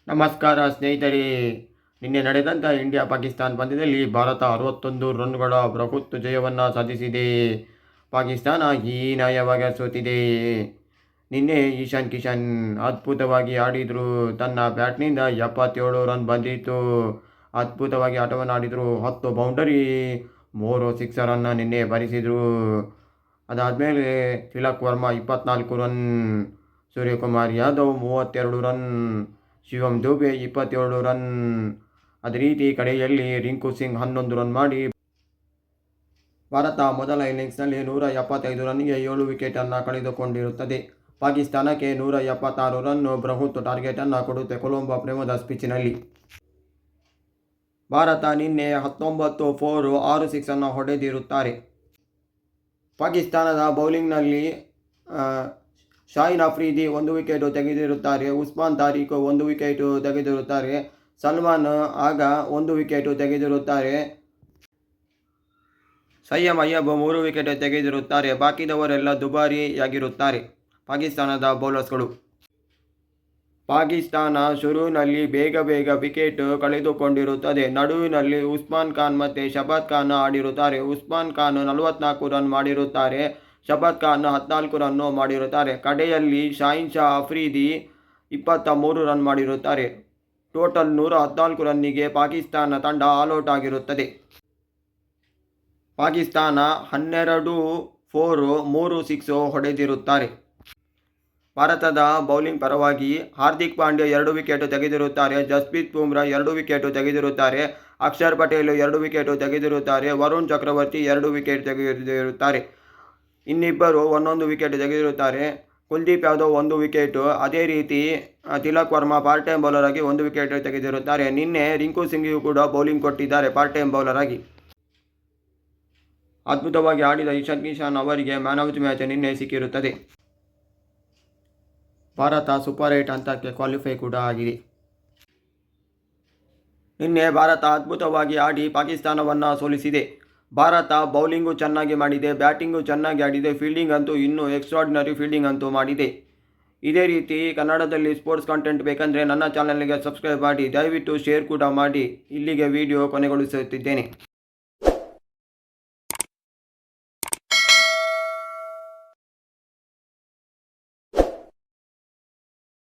ನಮಸ್ಕಾರ ಸ್ನೇಹಿತರೆ. ನಿನ್ನೆ ನಡೆದಂಥ ಇಂಡಿಯಾ ಪಾಕಿಸ್ತಾನ್ ಪಂದ್ಯದಲ್ಲಿ ಭಾರತ 61 ರನ್ಗಳ ಬೃಹತ್ ಜಯವನ್ನು ಸಾಧಿಸಿದೆ. ಪಾಕಿಸ್ತಾನ ಹೀನಾಯವಾಗಿ ಸೋತಿದೆ. ನಿನ್ನೆ ಇಶಾನ್ ಕಿಶನ್ ಅದ್ಭುತವಾಗಿ ಆಡಿದರು. ತನ್ನ ಬ್ಯಾಟ್ನಿಂದ 77 ರನ್ ಬಂದಿತ್ತು. ಅದ್ಭುತವಾಗಿ ಆಟವನ್ನು ಆಡಿದರು. 10 ಬೌಂಡರಿ 3 ಸಿಕ್ಸರನ್ನು ನಿನ್ನೆ ಬಾರಿಸಿದರು. ಅದಾದಮೇಲೆ Tilak Varma 24 run, Suryakumar Yadav 32 run, Shivam Dube 27 run. ಅದೇ ರೀತಿ ಕಡೆಯಲ್ಲಿ ರಿಂಕು ಸಿಂಗ್ 11 ರನ್ ಮಾಡಿ ಭಾರತ ಮೊದಲ ಇನ್ನಿಂಗ್ಸ್ನಲ್ಲಿ 175 ರನ್ಗೆ 7 ವಿಕೆಟನ್ನು ಕಳೆದುಕೊಂಡಿರುತ್ತದೆ. ಪಾಕಿಸ್ತಾನಕ್ಕೆ 176 ರನ್ ಬೃಹತ್ ಟಾರ್ಗೆಟನ್ನು ಕೊಡುತ್ತೆ ಕೊಲಂಬೋ ಪ್ರೇಮದಾಸ್ ಪಿಚ್ನಲ್ಲಿ. ಭಾರತ ನಿನ್ನೆ 19 4 6 ಸಿಕ್ಸನ್ನು ಹೊಡೆದಿರುತ್ತಾರೆ. ಪಾಕಿಸ್ತಾನದ ಬೌಲಿಂಗ್ನಲ್ಲಿ ಶಾಹಿನ್ ಅಫ್ರಿದಿ 1 ವಿಕೆಟ್ ತೆಗೆದಿರುತ್ತಾರೆ. ಉಸ್ಮಾನ್ ತಾರಿಕ್ 1 ವಿಕೆಟ್ ತೆಗೆದಿರುತ್ತಾರೆ. ಸಲ್ಮಾನ್ ಆಗ 1 ವಿಕೆಟ್ ತೆಗೆದಿರುತ್ತಾರೆ. ಸಯ್ಯದ್ ಅಯ್ಯಬ್ 3 ವಿಕೆಟ್ ತೆಗೆದಿರುತ್ತಾರೆ. ಬಾಕಿದವರೆಲ್ಲ ದುಬಾರಿಯಾಗಿರುತ್ತಾರೆ ಪಾಕಿಸ್ತಾನದ ಬೌಲರ್ಸ್ಗಳು. ಪಾಕಿಸ್ತಾನ ಶುರುವಿನಲ್ಲಿ ಬೇಗ ವಿಕೆಟ್ ಕಳೆದುಕೊಂಡಿರುತ್ತದೆ. ನಡುವಿನಲ್ಲಿ ಉಸ್ಮಾನ್ ಖಾನ್ ಮತ್ತು ಶಬಾದ್ ಖಾನ್ ಆಡಿರುತ್ತಾರೆ. ಉಸ್ಮಾನ್ ಖಾನ್ 44 ರನ್ ಮಾಡಿರುತ್ತಾರೆ. ಶಬಾದ್ ಖಾನ್ 14 ರನ್ ಮಾಡಿರುತ್ತಾರೆ. ಕಡೆಯಲ್ಲಿ ಶಾಹಿನ್ ಅಫ್ರಿದಿ 23 ರನ್ ಮಾಡಿರುತ್ತಾರೆ. ಟೋಟಲ್ 114 ರನ್ನಿಗೆ ಪಾಕಿಸ್ತಾನ ತಂಡ ಆಲ್ಔಟ್ ಆಗಿರುತ್ತದೆ. ಪಾಕಿಸ್ತಾನ 12 4 3 6 ಹೊಡೆದಿರುತ್ತಾರೆ. ಭಾರತದ ಬೌಲಿಂಗ್ ಪರವಾಗಿ ಹಾರ್ದಿಕ್ ಪಾಂಡ್ಯ 2 ವಿಕೆಟ್ ತೆಗೆದಿರುತ್ತಾರೆ. ಜಸ್ಪ್ರೀತ್ ಬುಮ್ರಾ 2 ವಿಕೆಟ್ ತೆಗೆದಿರುತ್ತಾರೆ. ಅಕ್ಷರ್ ಪಟೇಲ್ 2 ವಿಕೆಟ್ ತೆಗೆದಿರುತ್ತಾರೆ. ವರುಣ್ ಚಕ್ರವರ್ತಿ 2 ವಿಕೆಟ್ ತೆಗೆದಿರುತ್ತಾರೆ. ಇನ್ನಿಬ್ಬರು 1 ವಿಕೆಟ್ ತೆಗೆದಿರುತ್ತಾರೆ. ಕುಲ್ದೀಪ್ ಯಾದವ್ 1 ವಿಕೆಟ್. ಅದೇ ರೀತಿ Tilak Varma part time bowler ಆಗಿ 1 ವಿಕೆಟ್ ತೆಗೆದಿರುತ್ತಾರೆ. ನಿನ್ನೆ ರಿಂಕು ಸಿಂಗ್ಗೂ ಕೂಡ ಬೌಲಿಂಗ್ ಕೊಟ್ಟಿದ್ದಾರೆ ಪಾರ್ಟ್ ಟೈಮ್ ಬೌಲರ್ ಆಗಿ. ಅದ್ಭುತವಾಗಿ ಆಡಿದ ಇಶಾನ್ ಕಿಶನ್ ಅವರಿಗೆ ಮ್ಯಾನ್ ಆಫ್ ದಿ ಮ್ಯಾಚ್ ನಿನ್ನೆ ಸಿಕ್ಕಿರುತ್ತದೆ. ಭಾರತ ಸೂಪರ್ 8 ಹಂತಕ್ಕೆ ಕ್ವಾಲಿಫೈ ಕೂಡ ಆಗಿದೆ. ನಿನ್ನೆ ಭಾರತ ಅದ್ಭುತವಾಗಿ ಆಡಿ ಪಾಕಿಸ್ತಾನವನ್ನು ಸೋಲಿಸಿದೆ. ಭಾರತ ಬೌಲಿಂಗು ಚೆನ್ನಾಗಿ ಮಾಡಿದೆ, ಬ್ಯಾಟಿಂಗು ಚೆನ್ನಾಗಿ ಆಡಿದೆ, ಫೀಲ್ಡಿಂಗ್ ಅಂತೂ ಇನ್ನೂ ಎಕ್ಸ್ಟ್ರಾರ್ಡಿನರಿ ಫೀಲ್ಡಿಂಗ್ ಅಂತೂ ಮಾಡಿದೆ. ಇದೇ ರೀತಿ ಕನ್ನಡದಲ್ಲಿ ಸ್ಪೋರ್ಟ್ಸ್ ಕಂಟೆಂಟ್ ಬೇಕಂದರೆ ನನ್ನ ಚಾನಲ್ಗೆ ಸಬ್ಸ್ಕ್ರೈಬ್ ಮಾಡಿ, ದಯವಿಟ್ಟು ಶೇರ್ ಕೂಡ ಮಾಡಿ. ಇಲ್ಲಿಗೆ ವಿಡಿಯೋ ಕೊನೆಗೊಳಿಸುತ್ತಿದ್ದೇನೆ.